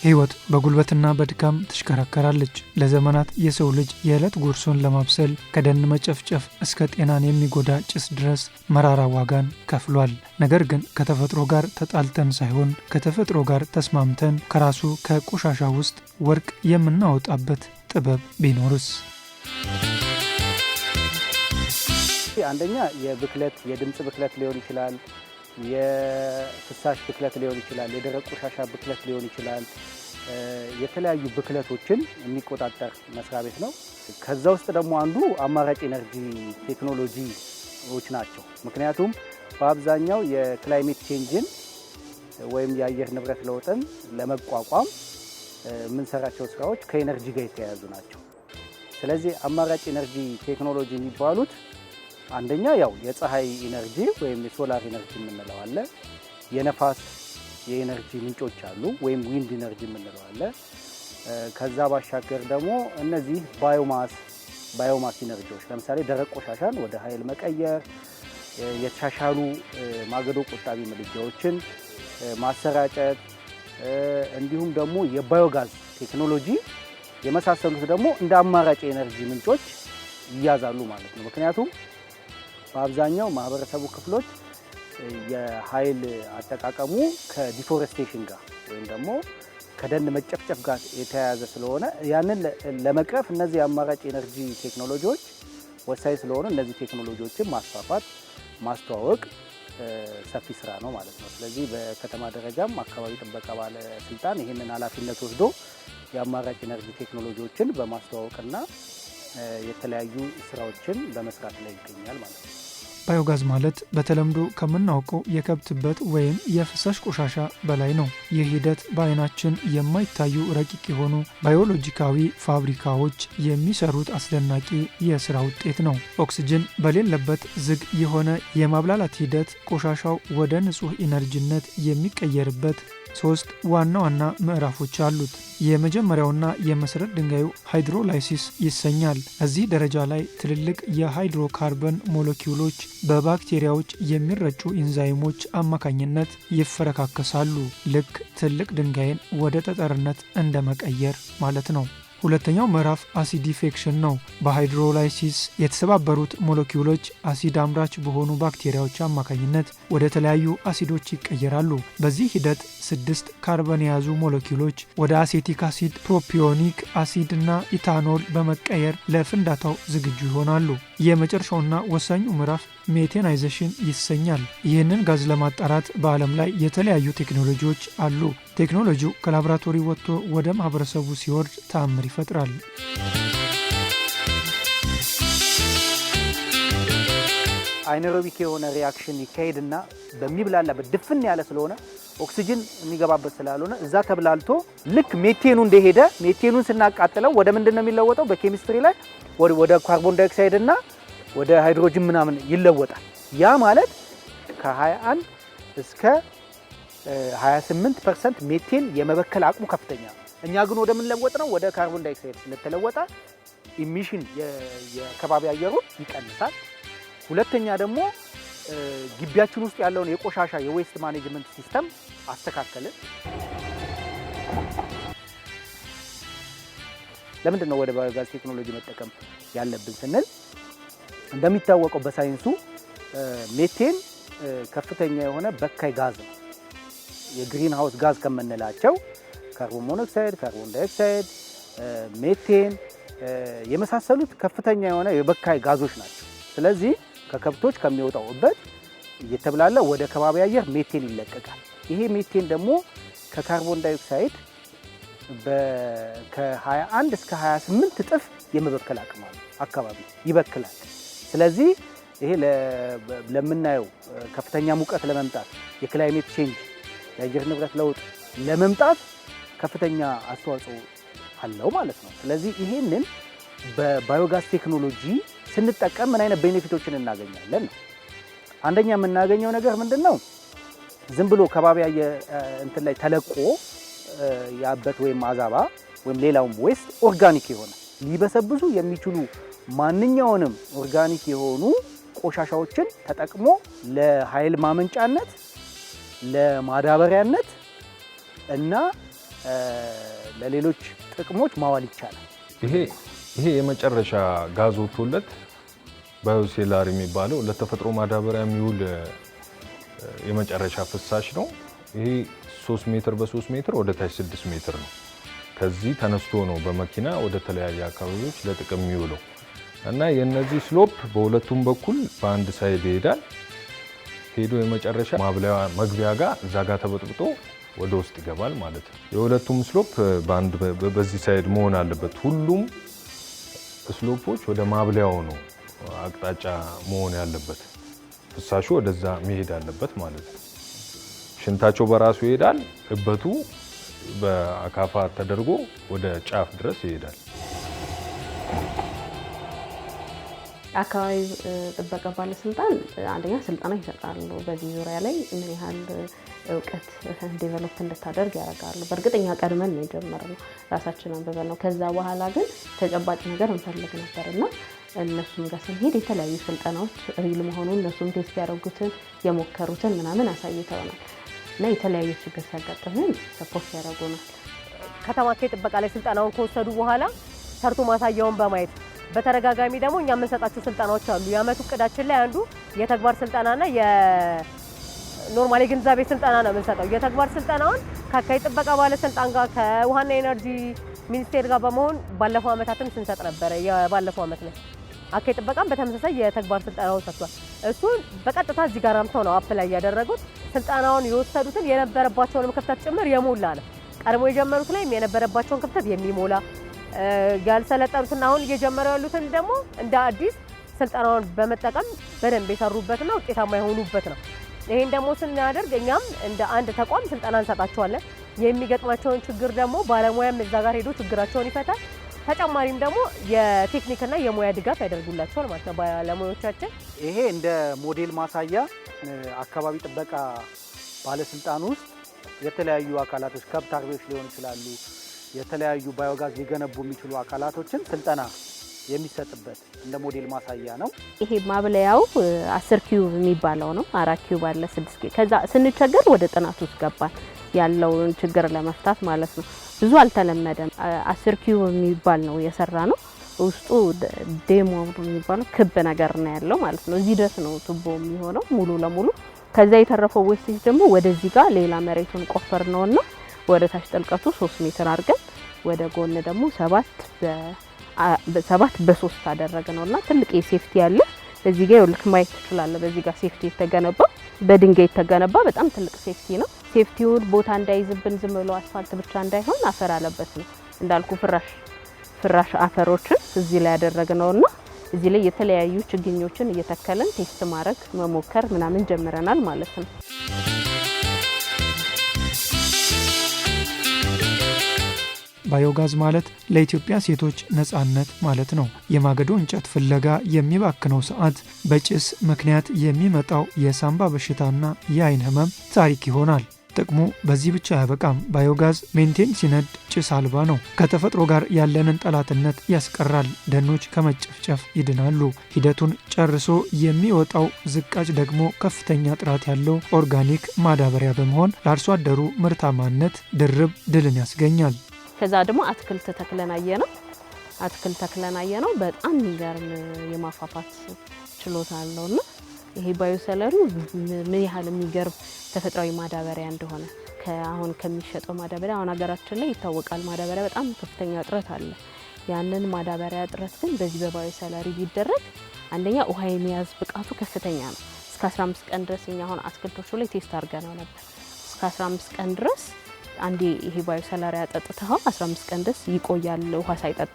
ህይወት በጉልበትና በድካም ትሽከረከራለች። ለዘመናት የሰው ልጅ የዕለት ጉርሱን ለማብሰል ከደን መጨፍጨፍ እስከ ጤናን የሚጎዳ ጭስ ድረስ መራራ ዋጋን ከፍሏል። ነገር ግን ከተፈጥሮ ጋር ተጣልተን ሳይሆን ከተፈጥሮ ጋር ተስማምተን ከራሱ ከቆሻሻ ውስጥ ወርቅ የምናወጣበት ጥበብ ቢኖርስ? አንደኛ የድምጽ ብክለት ሊሆን ይችላል፣ የፍሳሽ ብክለት ሊሆን ይችላል፣ የደረቅ ቆሻሻ ብክለት ሊሆን ይችላል። የተለያዩ ብክለቶችን የሚቆጣጠር መስሪያ ቤት ነው። ከዛ ውስጥ ደግሞ አንዱ አማራጭ ኤነርጂ ቴክኖሎጂዎች ናቸው። ምክንያቱም በአብዛኛው የክላይሜት ቼንጅን ወይም የአየር ንብረት ለውጥን ለመቋቋም የምንሰራቸው ስራዎች ከኤነርጂ ጋር የተያያዙ ናቸው። ስለዚህ አማራጭ ኤነርጂ ቴክኖሎጂ የሚባሉት አንደኛ ያው የፀሐይ ኢነርጂ ወይም የሶላር ኢነርጂ የምንለው አለ። የነፋስ የኢነርጂ ምንጮች አሉ ወይም ዊንድ ኢነርጂ የምንለው አለ። ከዛ ባሻገር ደግሞ እነዚህ ባዮማስ ኢነርጂዎች ለምሳሌ ደረቅ ቆሻሻን ወደ ኃይል መቀየር፣ የተሻሻሉ ማገዶ ቆጣቢ ምድጃዎችን ማሰራጨት፣ እንዲሁም ደግሞ የባዮጋዝ ቴክኖሎጂ የመሳሰሉት ደግሞ እንደ አማራጭ የኤነርጂ ምንጮች ይያዛሉ ማለት ነው። ምክንያቱም በአብዛኛው ማህበረሰቡ ክፍሎች የኃይል አጠቃቀሙ ከዲፎሬስቴሽን ጋር ወይም ደግሞ ከደን መጨፍጨፍ ጋር የተያያዘ ስለሆነ ያንን ለመቅረፍ እነዚህ አማራጭ ኤነርጂ ቴክኖሎጂዎች ወሳኝ ስለሆነ እነዚህ ቴክኖሎጂዎችን ማስፋፋት፣ ማስተዋወቅ ሰፊ ስራ ነው ማለት ነው። ስለዚህ በከተማ ደረጃም አካባቢ ጥበቃ ባለስልጣን ይህንን ኃላፊነት ወስዶ የአማራጭ ኤነርጂ ቴክኖሎጂዎችን በማስተዋወቅና የተለያዩ ስራዎችን በመስራት ላይ ይገኛል ማለት ነው። ባዮጋዝ ማለት በተለምዶ ከምናውቀው የከብትበት ወይም የፍሳሽ ቆሻሻ በላይ ነው። ይህ ሂደት በአይናችን የማይታዩ ረቂቅ የሆኑ ባዮሎጂካዊ ፋብሪካዎች የሚሰሩት አስደናቂ የስራ ውጤት ነው። ኦክስጅን በሌለበት ዝግ የሆነ የማብላላት ሂደት ቆሻሻው ወደ ንጹህ ኢነርጂነት የሚቀየርበት 3 ዋና ዋና ምዕራፎች አሉት። የመጀመሪያውና የመሰረት ድንጋዩ ሃይድሮላይሲስ ይሰኛል። እዚህ ደረጃ ላይ ትልልቅ የሃይድሮካርበን ሞለኪውሎች በባክቴሪያዎች የሚረጩ ኢንዛይሞች አማካኝነት ይፈረካከሳሉ። ልክ ትልቅ ድንጋይን ወደ ጠጠርነት እንደመቀየር ማለት ነው። ሁለተኛው ምዕራፍ አሲዲፊኬሽን ነው። በሃይድሮላይሲስ የተሰባበሩት ሞለኪውሎች አሲድ አምራች በሆኑ ባክቴሪያዎች አማካኝነት ወደ ተለያዩ አሲዶች ይቀየራሉ። በዚህ ሂደት 6 ካርበን የያዙ ሞለኪውሎች ወደ አሴቲክ አሲድ፣ ፕሮፒዮኒክ አሲድ እና ኢታኖል በመቀየር ለፍንዳታው ዝግጁ ይሆናሉ። የመጨረሻውና ወሳኙ ምዕራፍ ሜቴናይዜሽን ይሰኛል። ይህንን ጋዝ ለማጣራት በዓለም ላይ የተለያዩ ቴክኖሎጂዎች አሉ። ቴክኖሎጂው ከላቦራቶሪ ወጥቶ ወደ ማህበረሰቡ ሲወርድ ተአምር ይፈጥራል። አይነሮቢክ የሆነ ሪአክሽን ይካሄድና በሚብላላበት ድፍን ያለ ስለሆነ ኦክሲጅን የሚገባበት ስላልሆነ እዛ ተብላልቶ ልክ ሜቴኑ እንደሄደ ሜቴኑን ስናቃጥለው ወደ ምንድነው የሚለወጠው? በኬሚስትሪ ላይ ወደ ካርቦን ዳይኦክሳይድ እና ወደ ሃይድሮጅን ምናምን ይለወጣል። ያ ማለት ከ21 እስከ 28% ሜቴን የመበከል አቅሙ ከፍተኛ ነው። እኛ ግን ወደ ምን ለወጥ ነው? ወደ ካርቦን ዳይኦክሳይድ ስለተለወጠ ኢሚሽን የከባቢ አየሩን ይቀንሳል። ሁለተኛ ደግሞ ግቢያችን ውስጥ ያለውን የቆሻሻ የዌስት ማኔጅመንት ሲስተም አስተካከለ። ለምንድን ነው ወደ ባዮጋዝ ቴክኖሎጂ መጠቀም ያለብን ስንል እንደሚታወቀው በሳይንሱ ሜቴን ከፍተኛ የሆነ በካይ ጋዝ ነው። የግሪን ሃውስ ጋዝ ከምንላቸው ካርቦን ሞኖክሳይድ፣ ካርቦን ዳይኦክሳይድ፣ ሜቴን የመሳሰሉት ከፍተኛ የሆነ የበካይ ጋዞች ናቸው። ስለዚህ ከከብቶች ከሚወጣው እበት እየተብላለ ወደ ከባቢ አየር ሜቴን ይለቀቃል። ይሄ ሜቴን ደግሞ ከካርቦን ዳይኦክሳይድ ከ21 እስከ 28 እጥፍ የመበከል አቅም አለው። አካባቢ ይበክላል። ስለዚህ ይሄ ለምናየው ከፍተኛ ሙቀት ለመምጣት የክላይሜት ቼንጅ የአየር ንብረት ለውጥ ለመምጣት ከፍተኛ አስተዋጽኦ አለው ማለት ነው። ስለዚህ ይሄንን በባዮጋዝ ቴክኖሎጂ ስንጠቀም ምን አይነት ቤኔፊቶችን እናገኛለን ነው? አንደኛ የምናገኘው ነገር ምንድነው? ዝም ብሎ ከባቢ እንትን ላይ ተለቆ ያበት ወይም አዛባ ወይም ሌላውም ዌስት ኦርጋኒክ የሆነ ሊበሰብሱ የሚችሉ ማንኛውንም ኦርጋኒክ የሆኑ ቆሻሻዎችን ተጠቅሞ ለኃይል ማመንጫነት፣ ለማዳበሪያነት እና ለሌሎች ጥቅሞች ማዋል ይቻላል። ይሄ የመጨረሻ ጋዝ ወጥቶለት ባዮሴላር የሚባለው ለተፈጥሮ ማዳበሪያ የሚውል የመጨረሻ ፍሳሽ ነው። ይሄ 3 ሜትር በ3 ሜትር ወደ ታች 6 ሜትር ነው። ከዚህ ተነስቶ ነው በመኪና ወደ ተለያየ አካባቢዎች ለጥቅም የሚውለው እና የነዚህ ስሎፕ በሁለቱም በኩል በአንድ ሳይድ ይሄዳል። ሄዶ የመጨረሻ ማብለያ መግቢያ ጋር እዛ ጋር ተበጥብጦ ወደ ውስጥ ይገባል ማለት ነው። የሁለቱም ስሎፕ በአንድ በዚህ ሳይድ መሆን አለበት። ሁሉም ስሎፖች ወደ ማብለያው ነው አቅጣጫ መሆን ያለበት። ፍሳሹ ወደዛ መሄድ አለበት ማለት ነው። ሽንታቸው በራሱ ይሄዳል። እበቱ በአካፋ ተደርጎ ወደ ጫፍ ድረስ ይሄዳል። አካባቢ ጥበቃ ባለስልጣን አንደኛ ስልጠና ይሰጣሉ። በዚህ ዙሪያ ላይ ምን ያህል እውቀት ዴቨሎፕ እንድታደርግ ያደርጋሉ። በእርግጠኛ ቀድመን ነው የጀመርነው፣ ራሳችን አንብበን ነው። ከዛ በኋላ ግን ተጨባጭ ነገር እንፈልግ ነበርና እነሱም ጋር ስንሄድ የተለያዩ ስልጠናዎች ሪል መሆኑን እነሱም ቴስት ያደረጉትን የሞከሩትን ምናምን አሳይተውናል እና የተለያዩ ችግር ሲያጋጥመን ሰፖርት ያደርጉናል። ከተማ አካባቢ ጥበቃ ላይ ስልጠናውን ከወሰዱ በኋላ ሰርቶ ማሳያውን በማየት በተረጋጋሚ ደግሞ እኛ የምንሰጣቸው ስልጠናዎች አሉ። የአመቱ እቅዳችን ላይ አንዱ የተግባር ስልጠናና የኖርማል የግንዛቤ ስልጠና ነው የምንሰጠው። የተግባር ስልጠናውን ከአካባቢ ጥበቃ ባለስልጣን ጋር ከውሃና ኤነርጂ ሚኒስቴር ጋር በመሆን ባለፈው አመታትም ስንሰጥ ነበረ። የባለፈው አመት ላይ አካባቢ ጥበቃም በተመሳሳይ የተግባር ስልጠናውን ሰጥቷል። እሱን በቀጥታ እዚህ ጋር አምተው ነው አፕላይ ያደረጉት። ስልጠናውን የወሰዱትን የነበረባቸውንም ክፍተት ጭምር የሞላ ነው። ቀድሞ የጀመሩት ላይም የነበረባቸውን ክፍተት የሚሞላ ያልሰለጠኑትና አሁን እየጀመሩ ያሉትን ደግሞ እንደ አዲስ ስልጠናውን በመጠቀም በደንብ የሰሩበትና ውጤታማ የሆኑበት ነው። ይሄን ደግሞ ስናደርግ እኛም እንደ አንድ ተቋም ስልጠና እንሰጣቸዋለን። የሚገጥማቸውን ችግር ደግሞ ባለሙያም እዛ ጋር ሄዶ ችግራቸውን ይፈታል። ተጨማሪም ደግሞ የቴክኒክና የሙያ ድጋፍ ያደርጉላቸዋል ማለት ነው ባለሙያዎቻችን። ይሄ እንደ ሞዴል ማሳያ አካባቢ ጥበቃ ባለስልጣን ውስጥ የተለያዩ አካላቶች ከብት አርቢዎች ሊሆኑ ይችላሉ፣ የተለያዩ ባዮጋዝ ሊገነቡ የሚችሉ አካላቶችን ስልጠና የሚሰጥበት እንደ ሞዴል ማሳያ ነው። ይሄ ማብለያው 10 ኪዩብ የሚባለው ነው። 4 ኪዩብ አለ 6 ኪዩብ። ከዛ ስንቸገር ወደ ጥናት ውስጥ ገባን ያለውን ችግር ለመፍታት ማለት ነው። ብዙ አልተለመደም። 10 ኪዩብ የሚባል ነው የሰራ ነው። ውስጡ ዴሞ የሚባለው ክብ ነገር ነው ያለው ማለት ነው። እዚህ ድረስ ነው ቱቦ የሚሆነው ሙሉ ለሙሉ። ከዛ የተረፈው ዌስቴጅ ደግሞ ወደዚህ ጋር ሌላ መሬቱን ቆፈር ነውና ወደ ታች ጥልቀቱ 3 ሜትር አድርገን ወደ ጎን ደግሞ 7 በ3 አደረግነውና ትልቅ የሴፍቲ ያለ እዚህ ጋር ይልክ ማየት ትችላለህ። በዚህ ጋር ሴፍቲ የተገነባ በድንጋይ የተገነባ በጣም ትልቅ ሴፍቲ ነው። ሴፍቲውን ቦታ እንዳይዝብን ዝም ብሎ አስፋልት ብቻ እንዳይሆን አፈር አለበት ነው እንዳልኩ ፍራሽ አፈሮችን እዚህ ላይ ያደረግነውና እዚህ ላይ የተለያዩ ችግኞችን እየተከለን ቴስት ማድረግ መሞከር ምናምን ጀምረናል ማለት ነው። ባዮጋዝ ማለት ለኢትዮጵያ ሴቶች ነጻነት ማለት ነው። የማገዶ እንጨት ፍለጋ የሚባክነው ሰዓት፣ በጭስ ምክንያት የሚመጣው የሳምባ በሽታና የአይን ህመም ታሪክ ይሆናል። ጥቅሙ በዚህ ብቻ አያበቃም። ባዮጋዝ ሜንቴን ሲነድ ጭስ አልባ ነው። ከተፈጥሮ ጋር ያለንን ጠላትነት ያስቀራል። ደኖች ከመጨፍጨፍ ይድናሉ። ሂደቱን ጨርሶ የሚወጣው ዝቃጭ ደግሞ ከፍተኛ ጥራት ያለው ኦርጋኒክ ማዳበሪያ በመሆን ለአርሶ አደሩ ምርታማነት ድርብ ድልን ያስገኛል። ከዛ ደግሞ አትክልት ተክለናየ ነው በጣም የሚገርም የማፋፋት ችሎታ አለውና ይሄ ባዮሰለሪው ምን ያህል የሚገርም ተፈጥሯዊ ማዳበሪያ እንደሆነ አሁን ከሚሸጠው ማዳበሪያ አሁን ሀገራችን ላይ ይታወቃል። ማዳበሪያ በጣም ከፍተኛ እጥረት አለ። ያንን ማዳበሪያ እጥረት ግን በዚህ በባዮሰለሪ ቢደረግ አንደኛ ውሃ የመያዝ ብቃቱ ከፍተኛ ነው። እስከ 15 ቀን ድረስ እኛ አሁን አትክልቶቹ ላይ ቴስት አድርገነው ነበር። እስከ 15 ቀን ድረስ አንዴ ይሄ ባዮሰለሪ አጠጥተው 15 ቀን ድረስ ይቆያል። ውሃ ሳይጠጣ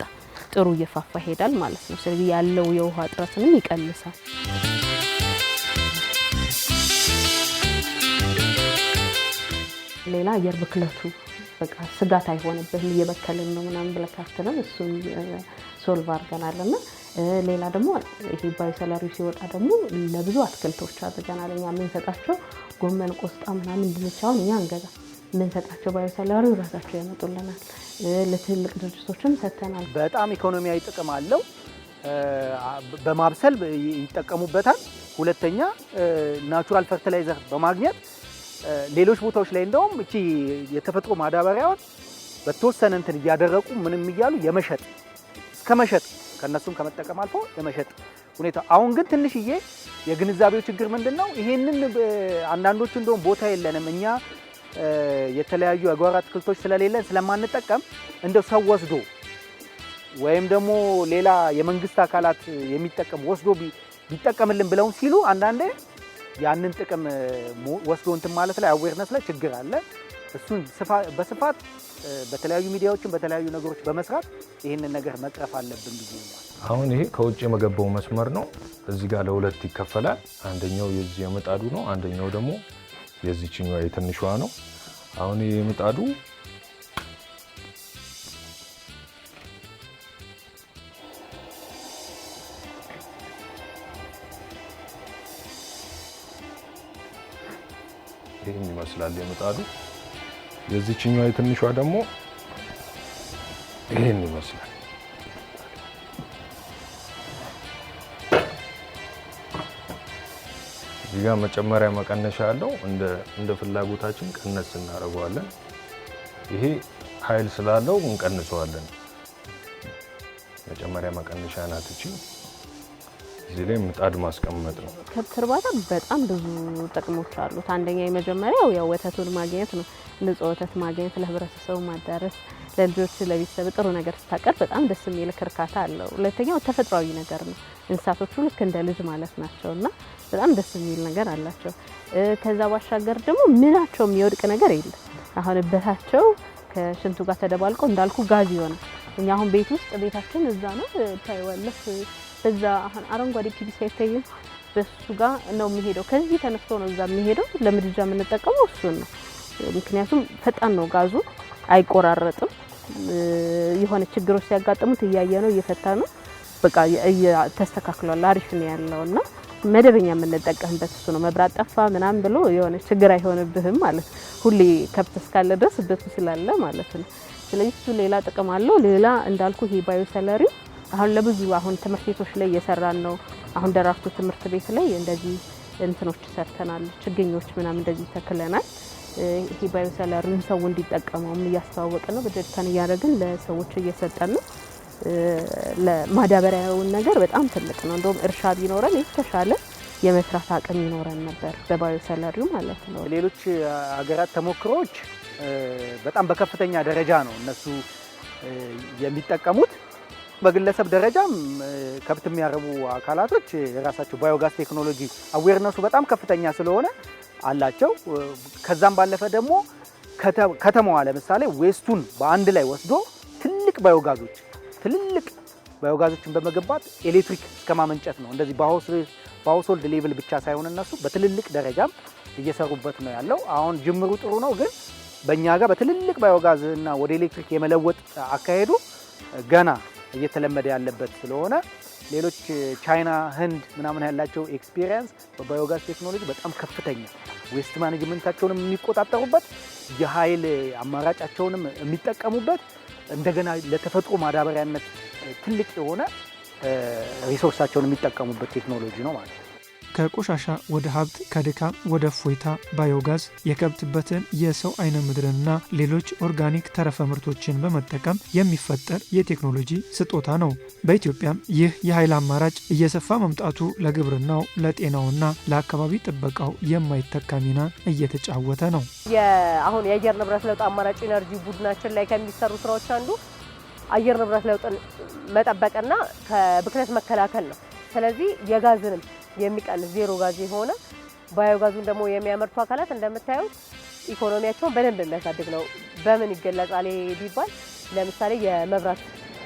ጥሩ እየፋፋ ይሄዳል ማለት ነው። ስለዚህ ያለው የውሃ እጥረትንም ይቀንሳል። ሌላ አየር ብክለቱ በቃ ስጋት አይሆንብህም። እየበከልን ነው ምናምን ብለካስተን እሱን ሶልቭ አድርገናልና ሌላ ደግሞ ይሄ ባዮሰለሪ ሲወጣ ደግሞ ለብዙ አትክልቶች አድርገናል። እኛ የምንሰጣቸው ጎመን፣ ቆስጣ ምናምን እንድንቻውን እኛ እንገዛ የምንሰጣቸው ባዮሰለሪ ራሳቸው ያመጡልናል። ለትልቅ ድርጅቶችም ሰጥተናል። በጣም ኢኮኖሚያዊ ጥቅም አለው። በማብሰል ይጠቀሙበታል። ሁለተኛ ናቹራል ፈርቲላይዘር በማግኘት ሌሎች ቦታዎች ላይ እንደውም እቺ የተፈጥሮ ማዳበሪያውን በተወሰነ እንትን እያደረቁ ምንም እያሉ የመሸጥ እስከ መሸጥ ከነሱም ከመጠቀም አልፎ የመሸጥ ሁኔታ። አሁን ግን ትንሽዬ የግንዛቤው ችግር ምንድነው? ይሄንን አንዳንዶቹ እንደውም ቦታ የለንም እኛ የተለያዩ የጓሮ አትክልቶች ስለሌለን ስለማንጠቀም እንደው ሰው ወስዶ ወይም ደግሞ ሌላ የመንግስት አካላት የሚጠቀም ወስዶ ቢጠቀምልን ብለው ሲሉ አንዳንዴ ያንን ጥቅም ወስዶ እንትን ማለት ላይ አዌርነስ ላይ ችግር አለ። እሱን በስፋት በተለያዩ ሚዲያዎችን በተለያዩ ነገሮች በመስራት ይህንን ነገር መቅረፍ አለብን ብዬ ነው። አሁን ይሄ ከውጭ የመገባው መስመር ነው። እዚህ ጋር ለሁለት ይከፈላል። አንደኛው የዚህ የምጣዱ ነው፣ አንደኛው ደግሞ የዚህኛው የትንሿ ነው። አሁን ይሄ የምጣዱ ይሄን ይመስላል የምጣዱ። የዚህኛው የትንሿ ደግሞ ይሄን ይመስላል። እዚህ ጋር መጨመሪያ መቀነሻ አለው። እንደ ፍላጎታችን ቀነስ እናደርገዋለን። ይሄ ኃይል ስላለው እንቀንሰዋለን። መጨመሪያ መቀነሻ ናት እቺ። እዚህ ላይ ምጣድ ማስቀመጥ ነው። ከብት እርባታ በጣም ብዙ ጥቅሞች አሉት። አንደኛ የመጀመሪያው ያው ወተቱን ማግኘት ነው። ንጹህ ወተት ማግኘት፣ ለህብረተሰቡ ማዳረስ፣ ለልጆች ለቤተሰብ ጥሩ ነገር ስታቀርብ በጣም ደስ የሚል እርካታ አለው። ሁለተኛው ተፈጥሯዊ ነገር ነው። እንስሳቶቹ ልክ እንደ ልጅ ማለት ናቸውና በጣም ደስ የሚል ነገር አላቸው። ከዛ ባሻገር ደግሞ ምናቸው የሚወድቅ ነገር የለም። አሁን በታቸው ከሽንቱ ጋር ተደባልቆ እንዳልኩ ጋዝ ይሆናል። እኛ አሁን ቤት ውስጥ ቤታችን እዛ ነው ታይዋለህ። በዛ አሁን አረንጓዴ ፒቪሲ አይታይም? በሱ ጋር ነው የሚሄደው። ከዚህ ተነስቶ ነው እዛ የሚሄደው። ለምድጃ የምንጠቀመው እሱን ነው። ምክንያቱም ፈጣን ነው ጋዙ፣ አይቆራረጥም። የሆነ ችግሮች ሲያጋጥሙት እያየ ነው እየፈታ ነው። በቃ ተስተካክሏል፣ አሪፍ ነው ያለውና መደበኛ የምንጠቀምበት እሱ ነው። መብራት ጠፋ ምናምን ብሎ የሆነ ችግር አይሆንብህም ማለት ሁሌ ከብት እስካለ ድረስ በሱ ስላለ ማለት ነው። ስለዚህ እሱ ሌላ ጥቅም አለው። ሌላ እንዳልኩ ይሄ ባዮሰለሪ አሁን ለብዙ አሁን ትምህርት ቤቶች ላይ እየሰራን ነው። አሁን ደራርቱ ትምህርት ቤት ላይ እንደዚህ እንትኖች ሰርተናል፣ ችግኞች ምናምን እንደዚህ ተክለናል። ይሄ ባዮሰለሪን ሰው እንዲጠቀመውም እያስተዋወቅን ነው። በጀሪካን እያደረግን ለሰዎች እየሰጠን ነው። ለማዳበሪያውን ነገር በጣም ትልቅ ነው። እንደውም እርሻ ቢኖረን የተሻለ የመስራት አቅም ይኖረን ነበር በባዮሰለሪው ማለት ነው። ሌሎች ሀገራት ተሞክሮዎች በጣም በከፍተኛ ደረጃ ነው እነሱ የሚጠቀሙት። በግለሰብ ደረጃም ከብት የሚያረቡ አካላቶች የራሳቸው ባዮጋዝ ቴክኖሎጂ አዌርነሱ በጣም ከፍተኛ ስለሆነ አላቸው። ከዛም ባለፈ ደግሞ ከተማዋ ለምሳሌ ዌስቱን በአንድ ላይ ወስዶ ትልልቅ ባዮጋዞችን በመገንባት ኤሌክትሪክ እስከማመንጨት ነው። እንደዚህ በሃውስሆልድ ሌቭል ብቻ ሳይሆን እነሱ በትልልቅ ደረጃም እየሰሩበት ነው ያለው። አሁን ጅምሩ ጥሩ ነው፣ ግን በእኛ ጋር በትልልቅ ባዮጋዝ እና ወደ ኤሌክትሪክ የመለወጥ አካሄዱ ገና እየተለመደ ያለበት ስለሆነ ሌሎች ቻይና፣ ህንድ ምናምን ያላቸው ኤክስፒሪየንስ በባዮጋዝ ቴክኖሎጂ በጣም ከፍተኛ ዌስት ማኔጅመንታቸውንም የሚቆጣጠሩበት የኃይል አማራጫቸውንም የሚጠቀሙበት እንደገና ለተፈጥሮ ማዳበሪያነት ትልቅ የሆነ ሪሶርሳቸውን የሚጠቀሙበት ቴክኖሎጂ ነው ማለት ነው። ከቆሻሻ ወደ ሀብት፣ ከድካም ወደ እፎይታ ባዮጋዝ የከብትበትን የሰው አይነ ምድርና ሌሎች ኦርጋኒክ ተረፈ ምርቶችን በመጠቀም የሚፈጠር የቴክኖሎጂ ስጦታ ነው። በኢትዮጵያም ይህ የኃይል አማራጭ እየሰፋ መምጣቱ ለግብርናው፣ ለጤናውና ለአካባቢ ጥበቃው የማይተካ ሚና እየተጫወተ ነው። አሁን የአየር ንብረት ለውጥ አማራጭ ኢነርጂ ቡድናችን ላይ ከሚሰሩ ስራዎች አንዱ አየር ንብረት ለውጥን መጠበቅና ከብክለት መከላከል ነው። ስለዚህ የጋዝንም የሚቀንስ ዜሮ ጋዝ የሆነ ባዮጋዙን ደግሞ የሚያመርቱ አካላት እንደምታዩት ኢኮኖሚያቸውን በደንብ የሚያሳድግ ነው። በምን ይገለጻል ቢባል ለምሳሌ የመብራት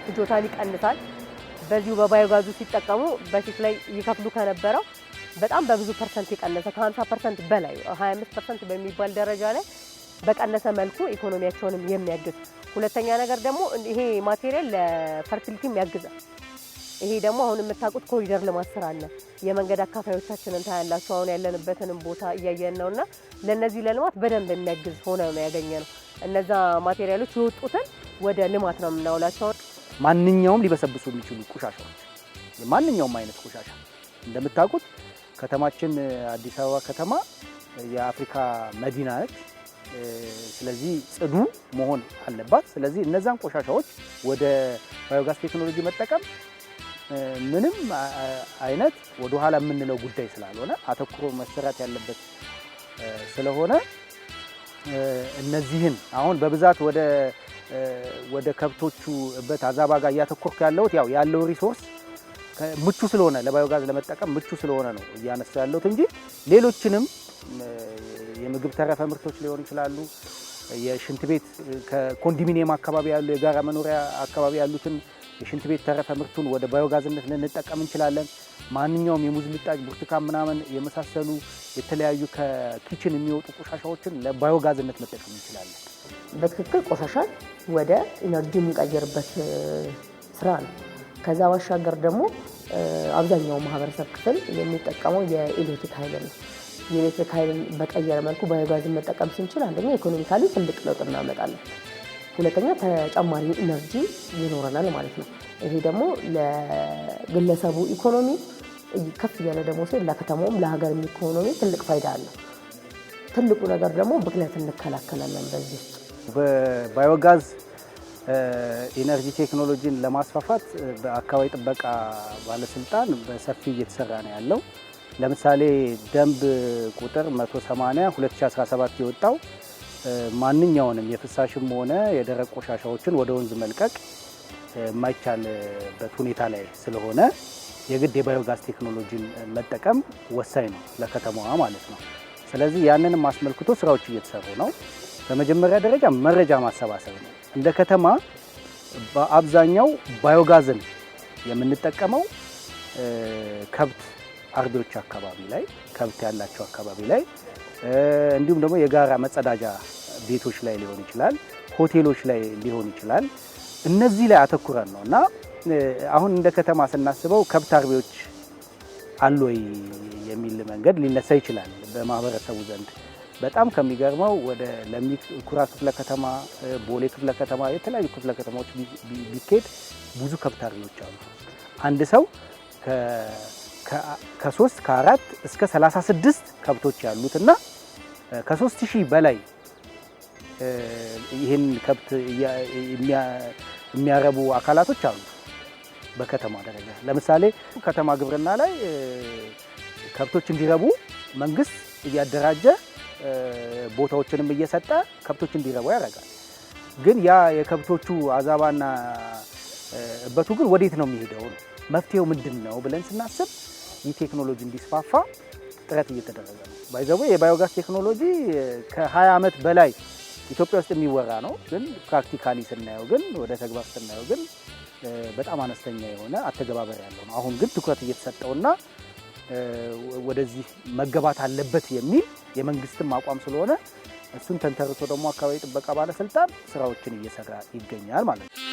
ፍጆታን ይቀንሳል። በዚሁ በባዮጋዙ ሲጠቀሙ በፊት ላይ ይከፍሉ ከነበረው በጣም በብዙ ፐርሰንት የቀነሰ ከ50% በላይ 25% በሚባል ደረጃ ላይ በቀነሰ መልኩ ኢኮኖሚያቸውንም የሚያግዝ። ሁለተኛ ነገር ደግሞ ይሄ ማቴሪያል ለፈርቲሊቲም ያግዛል። ይሄ ደግሞ አሁን የምታውቁት ኮሪደር ልማት ስራ አለ። የመንገድ አካፋዮቻችንን ታያላችሁ። አሁን ያለንበትንም ቦታ እያየን ነውና ለነዚህ ለልማት በደንብ የሚያግዝ ሆነ ነው ያገኘነው። እነዛ ማቴሪያሎች የወጡትን ወደ ልማት ነው የምናውላቸው። ማንኛውም ሊበሰብሱ የሚችሉ ቆሻሻዎች፣ ማንኛውም አይነት ቆሻሻ እንደምታውቁት ከተማችን አዲስ አበባ ከተማ የአፍሪካ መዲና ነች። ስለዚህ ጽዱ መሆን አለባት። ስለዚህ እነዛን ቆሻሻዎች ወደ ባዮጋዝ ቴክኖሎጂ መጠቀም ምንም አይነት ወደ ኋላ የምንለው ጉዳይ ስላልሆነ አተኩሮ መሰራት ያለበት ስለሆነ እነዚህን አሁን በብዛት ወደ ከብቶቹ በታዛባ ጋር እያተኮርኩ ያለሁት ያለው ሪሶርስ ምቹ ስለሆነ ለባዮጋዝ ለመጠቀም ምቹ ስለሆነ ነው እያነሳው ያለሁት እንጂ ሌሎችንም የምግብ ተረፈ ምርቶች ሊሆኑ ይችላሉ። የሽንት ቤት ከኮንዶሚኒየም አካባቢ ያሉ የጋራ መኖሪያ አካባቢ ያሉትን የሽንት ቤት ተረፈ ምርቱን ወደ ባዮጋዝነት ልንጠቀም እንችላለን። ማንኛውም የሙዝ ልጣጭ፣ ብርቱካን ምናምን የመሳሰሉ የተለያዩ ከኪችን የሚወጡ ቆሻሻዎችን ለባዮጋዝነት መጠቀም እንችላለን። በትክክል ቆሻሻን ወደ ኢነርጂ የምንቀይርበት ስራ ነው። ከዛ ባሻገር ደግሞ አብዛኛው ማህበረሰብ ክፍል የሚጠቀመው የኤሌክትሪክ ኃይል ነው። የኤሌክትሪክ ኃይልን በቀየረ መልኩ ባዮጋዝን መጠቀም ስንችል አንደኛ ኢኮኖሚካሊ ትልቅ ለውጥ እናመጣለን፣ ሁለተኛ ተጨማሪ ኢነርጂ ይኖረናል ማለት ነው። ይሄ ደግሞ ለግለሰቡ ኢኮኖሚ ከፍ ያለ ደግሞ ሲል ለከተማውም ለሀገርም ኢኮኖሚ ትልቅ ፋይዳ አለው። ትልቁ ነገር ደግሞ ብክለት እንከላከላለን። በዚህ በባዮጋዝ ኢነርጂ ቴክኖሎጂን ለማስፋፋት በአካባቢ ጥበቃ ባለስልጣን በሰፊው እየተሰራ ነው ያለው። ለምሳሌ ደንብ ቁጥር 180 2017 የወጣው ማንኛውንም የፍሳሽም ሆነ የደረቅ ቆሻሻዎችን ወደ ወንዝ መልቀቅ የማይቻልበት ሁኔታ ላይ ስለሆነ የግድ የባዮጋዝ ቴክኖሎጂን መጠቀም ወሳኝ ነው ለከተማዋ ማለት ነው። ስለዚህ ያንንም አስመልክቶ ስራዎች እየተሰሩ ነው። በመጀመሪያ ደረጃ መረጃ ማሰባሰብ ነው። እንደ ከተማ በአብዛኛው ባዮጋዝን የምንጠቀመው ከብት አርቢዎች አካባቢ ላይ፣ ከብት ያላቸው አካባቢ ላይ እንዲሁም ደግሞ የጋራ መጸዳጃ ቤቶች ላይ ሊሆን ይችላል፣ ሆቴሎች ላይ ሊሆን ይችላል። እነዚህ ላይ አተኩረን ነው እና አሁን እንደ ከተማ ስናስበው ከብት አርቢዎች አሉ ወይ የሚል መንገድ ሊነሳ ይችላል በማህበረሰቡ ዘንድ። በጣም ከሚገርመው ወደ ለሚ ኩራ ክፍለ ከተማ፣ ቦሌ ክፍለ ከተማ፣ የተለያዩ ክፍለ ከተማዎች ቢኬድ ብዙ ከብት አርቢዎች አሉ። አንድ ሰው ከ3 ከ4 እስከ 36 ከብቶች ያሉትና ከ3000 በላይ ይህን ከብት የሚያረቡ አካላቶች አሉ በከተማ ደረጃ። ለምሳሌ ከተማ ግብርና ላይ ከብቶች እንዲረቡ መንግስት እያደራጀ ቦታዎችንም እየሰጠ ከብቶች እንዲረቡ ያደርጋል። ግን ያ የከብቶቹ አዛባና እበቱ ግን ወዴት ነው የሚሄደው? መፍትሄው ምንድን ነው ብለን ስናስብ ይህ ቴክኖሎጂ እንዲስፋፋ ጥረት እየተደረገ ነው። ባይዘው የባዮጋዝ ቴክኖሎጂ ከ20 ዓመት በላይ ኢትዮጵያ ውስጥ የሚወራ ነው። ግን ፕራክቲካሊ ስናየው ግን ወደ ተግባር ስናየው ግን በጣም አነስተኛ የሆነ አተገባበር ያለው ነው። አሁን ግን ትኩረት እየተሰጠውና ወደዚህ መገባት አለበት የሚል የመንግስትም አቋም ስለሆነ እሱን ተንተርሶ ደግሞ አካባቢ ጥበቃ ባለስልጣን ስራዎችን እየሰራ ይገኛል ማለት ነው።